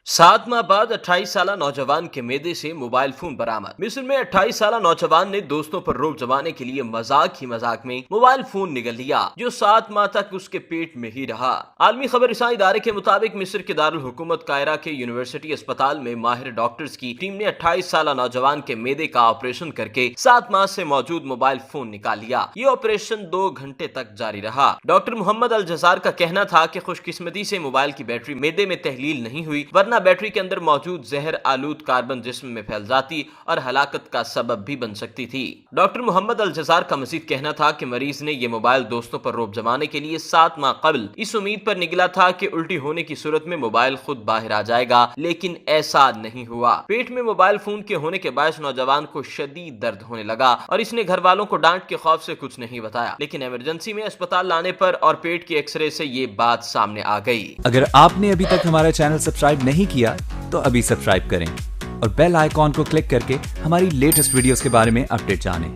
7 माह बाद 28 साला नौजवान के मेदे से मोबाइल फोन बरामद। मिस्र में 28 साला नौजवान ने दोस्तों पर रोब जमाने के लिए मजाक ही मजाक में मोबाइल फोन निगल लिया, जो 7 माह तक उसके पेट में ही रहा। आलमी खबर रसाई इदारे के मुताबिक मिस्र के दारुल हुकूमत कायरा के यूनिवर्सिटी अस्पताल में माहिर डॉक्टर्स की टीम ने 28 साला नौजवान के मेदे का ऑपरेशन करके 7 माह से मौजूद मोबाइल फोन निकाल लिया। ये ऑपरेशन 2 घंटे तक जारी रहा। डॉक्टर मोहम्मद अल जजार का कहना था कि खुशकिस्मती से मोबाइल की बैटरी मेदे में तहलील नहीं हुई, वरना बैटरी के अंदर मौजूद जहर आलूद कार्बन जिस्म में फैल जाती और हलाकत का सबब भी बन सकती थी। डॉक्टर मोहम्मद अल जजार का मजीद कहना था कि मरीज ने यह मोबाइल दोस्तों पर रोब जमाने के लिए 7 माह कबल इस उम्मीद पर निकला था कि उल्टी होने की सूरत में मोबाइल खुद बाहर आ जाएगा, लेकिन ऐसा नहीं हुआ। पेट में मोबाइल फोन के होने के बायस नौजवान को शदीद दर्द होने लगा और इसने घर वालों को डांट के खौफ से कुछ नहीं बताया, लेकिन इमरजेंसी में अस्पताल लाने पर और पेट की एक्सरे से ये बात सामने आ गई। अगर आपने अभी तक हमारा चैनल सब्सक्राइब नहीं किया तो अभी सब्सक्राइब करें और बेल आइकॉन को क्लिक करके हमारी लेटेस्ट वीडियोस के बारे में अपडेट जानें।